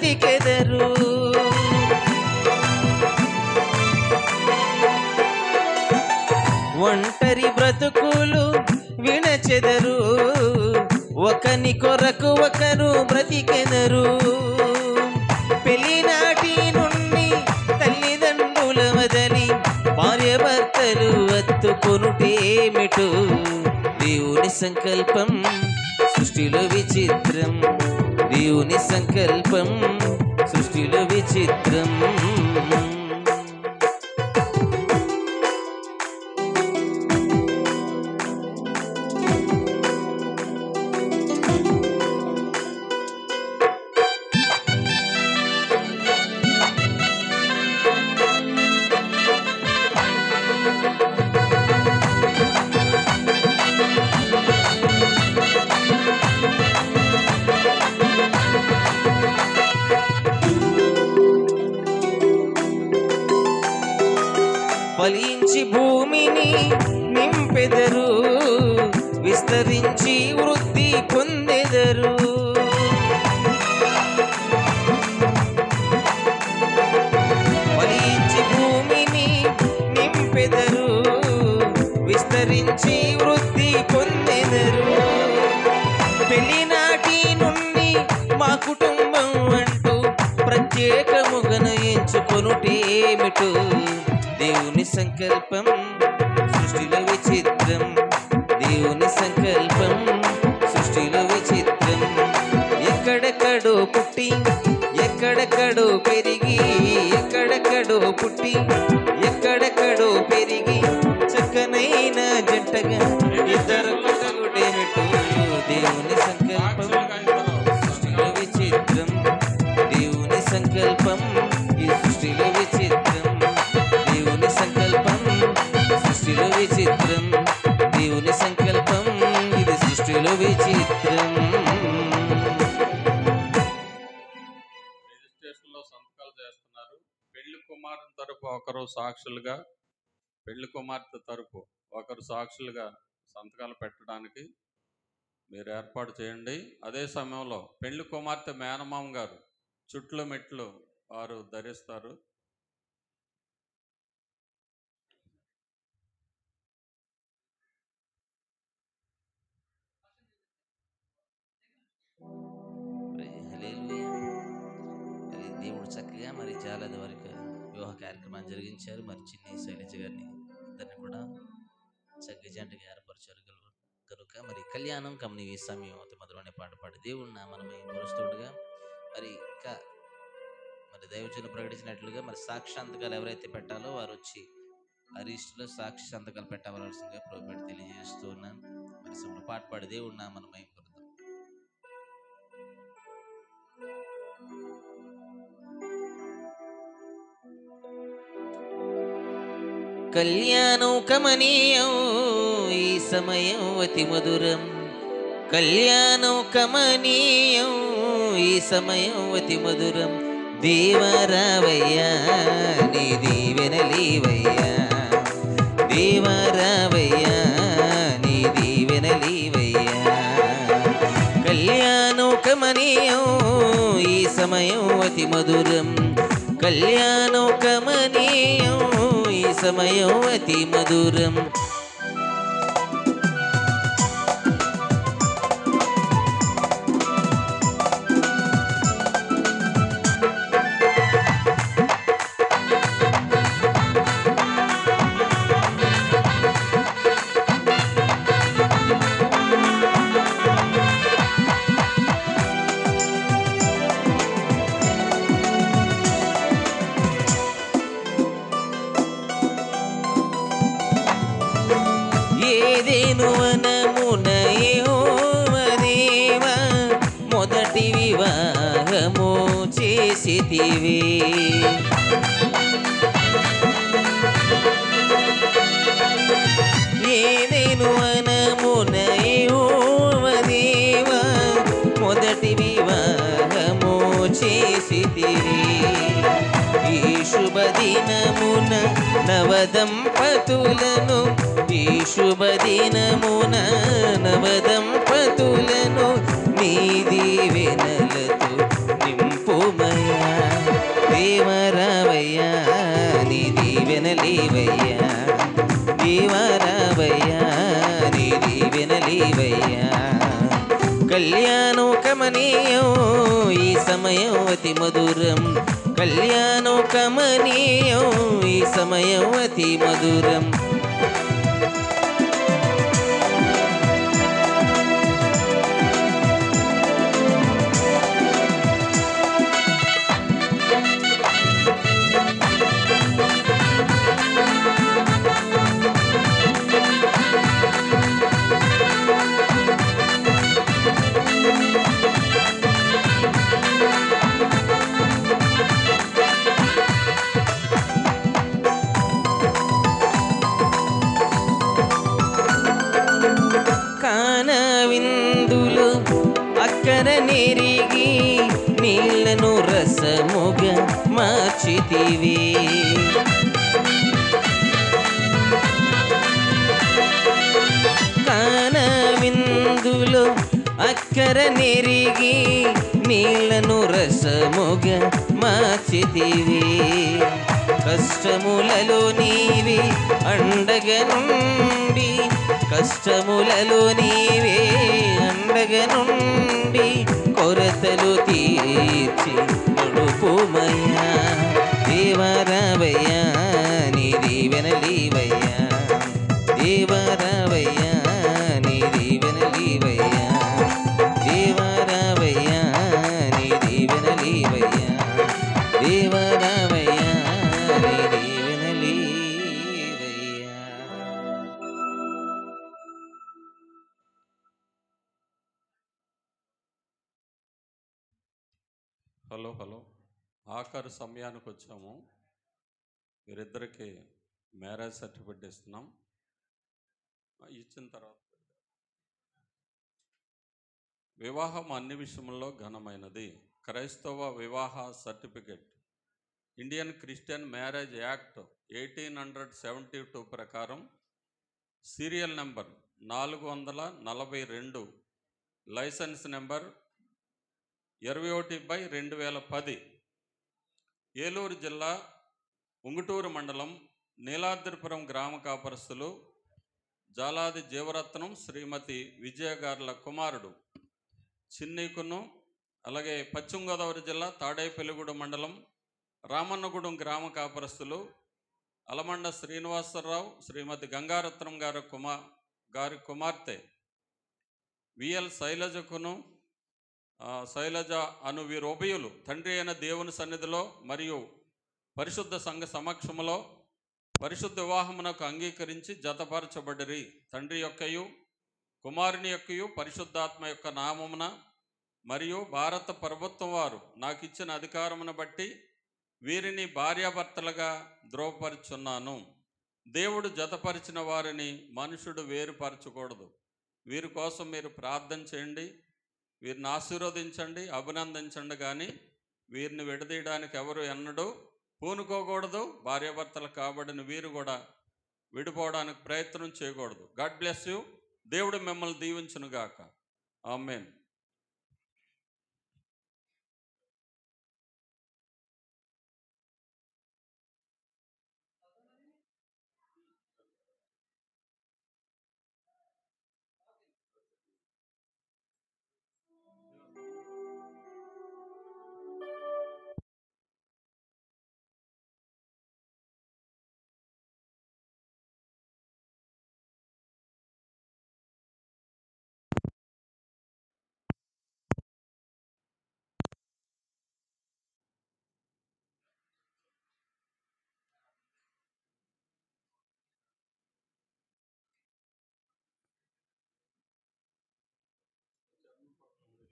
బ్రతికెదరు. ఒంటరి బ్రతుకులు వినచెదరు, ఒకని కొరకు ఒకరు బ్రతికెదరు. పెళ్లినాటి నుండి తల్లిదండ్రుల వదలి భార్య భర్తలు అత్తుకొనుటేమిటో దేవుని సంకల్పం సృష్టిలో విచిత్రం. దేవుని సంకల్పం సృష్టిలో విచిత్రం. ఫలించి భూమిని నింపెదరు, విస్తరించి వృద్ధి పొందెదరు. ఫలించి భూమిని నింపెదరు, విస్తరించి వృద్ధి పొందెదరు. పెళ్లినాటి నుండి మా కుటుంబం అంటూ ప్రత్యేకముగా ఎంచుకొనుటేమిటో దేవుని సంకల్పం సృష్టిలో విచిత్రం. దేవుని సంకల్పం సృష్టిలో విచిత్రం. ఎక్కడెక్కడో పుట్టి ఎక్కడెక్కడో పెరిగి, ఎక్కడెక్కడో పుట్టి ఎక్కడెక్కడో పెరిగి చక్కనైన జంటగా ఇద్దరు కొట్టగుడేమిటో దేవుని సంకల్పం సృష్టిలో విచిత్రం. దేవుని సంకల్పం ఈ సృష్టిలో విచిత్రం. దేవుని సంకల్పం సృష్టిలో విచిత్రం. దేవుని సంకల్పం ఇది సృష్టిలో విచిత్రం. రిజిస్ట్రేషన్లో సంతకాలు చేస్తున్నారు. పెళ్లి కుమారుని తరపు ఒకరు సాక్షులుగా, పెళ్లి కుమార్తె తరపు ఒకరు సాక్షులుగా సంతకాలు పెట్టడానికి మీరు ఏర్పాటు చేయండి. అదే సమయంలో పెళ్లి కుమార్తె మేనమామ గారు చుట్లు మెట్లు వారు ధరిస్తారు. దేవుడు చక్కగా మరి జాలది వరకు వివాహ కార్యక్రమాన్ని జరిగించారు. మరి చిన్ని శైలజ గారిని ఇద్దరిని కూడా చక్కగా జంటగా ఏర్పరిచారు కనుక మరి కళ్యాణం కమని ఈ సమయం అతి మధురమైన పాట పాడి దేవుడిని మనమై మరుస్తుండగా మరి ఇంకా మరి దైవజనులు ప్రకటించినట్లుగా మరి సాక్షాంతకాలు ఎవరైతే పెట్టాలో వారు వచ్చి ఆ రిజిస్టర్లో సాక్షి సంతకాలు పెట్టవలసిందిగా ప్రభుపేట తెలియజేస్తూ ఉన్నాను. మరి సమయంలో పాట పాడి దేవుడిని మనమై కళ్యాణం కమనీయం ఈ సమయం అతి మధురం. కళ్యాణం కమనీయం ఈ సమయం అతి మధురం. దేవరావయ్యా నీ దీవెనలీవయ్యా, దేవరావయ్యా నీ దీవెనలీవయ్యా. కళ్యాణం కమనీయం ఈ సమయం అతి మధురం. కళ్యాణం కమనీయం ఈ సమయం అతి మధురం. ఏదేను వనమున యెహోవా దేవా మొదటి వివాహము చేసితివి. ఏదేను వనమున యెహోవా దేవా మొదటి వివాహము చేసితివి. ఈ శుభదినమున నవదంపతులను, ఈ శుభదినమున నవదంపతులను నీ దీవెనలతో నింపుమయ్యా. సమయం అతి మధురం, కళ్యాణం కమనీయం, ఈ సమయం అతి మధురం. విందులు అక్కర నెరిగి నీళ్లను రసముగా మార్చితివి. కాన విందులు అక్కర నెరిగి నీళ్లను రసముగా మార్చితివి. కష్టములలో నీవి అండగా నుండి, కష్టములలో నీవే అండగా నుండి, కొరతలు తీర్చి నడుపుమయ్యా. దేవరావయ్యా నీ దీవెనలీవయ్యా, దేవరావయ్యా నీ దీవెనలీవయ్యా, దేవరావయ్యా నీ దీవెనలీవయ్యా, దేవరావయ్యా నీ దీవెనలీవయ్యా. హలో హలో, ఆఖరి సమయానికి వచ్చాము. వీరిద్దరికి మ్యారేజ్ సర్టిఫికేట్ ఇస్తున్నాం. ఇచ్చిన తర్వాత వివాహం అన్ని విషయంలో ఘనమైనది. క్రైస్తవ వివాహ certificate Indian Christian marriage act 1872 ప్రకారం serial number 442, licence number 21/2010, Eluru జిల్లా ఉంగుటూరు మండలం నీలాద్రిపురం గ్రామ కాపరస్తులు జాలాది జీవరత్నం శ్రీమతి విజయ గార్ల కుమారుడు చిన్నీకును, అలాగే పశ్చిమ గోదావరి జిల్లా తాడేపల్లిగూడెం మండలం రామన్నగూడెం గ్రామ కాపరస్తులు అలమండ శ్రీనివాసరావు శ్రీమతి గంగారత్నం గారి కుమార్తె విఎల్ శైలజకును, శైలజ అను వీరుభయులు తండ్రి అయిన దేవుని సన్నిధిలో మరియు పరిశుద్ధ సంఘ సమక్షములో పరిశుద్ధ వివాహమునకు అంగీకరించి జతపరచబడిరి. తండ్రి యొక్కయు కుమారుని యొక్కయు పరిశుద్ధాత్మ యొక్క నామమున మరియు భారత ప్రభుత్వం వారు నాకు ఇచ్చిన అధికారమును బట్టి వీరిని భార్యాభర్తలుగా ధ్రువపరుచున్నాను. దేవుడు జతపరిచిన వారిని మనుషుడు వేరుపరచకూడదు. వీరి కోసం మీరు ప్రార్థన చేయండి, వీరిని ఆశీర్వదించండి, అభినందించండి. కానీ వీరిని విడదీయడానికి ఎవరు ఎన్నడూ పూనుకోకూడదు. భార్యాభర్తలు కాబడిన వీరు కూడా విడిపోవడానికి ప్రయత్నం చేయకూడదు. God bless you. దేవుడు మిమ్మల్ని దీవించును గాక. ఆమేన్.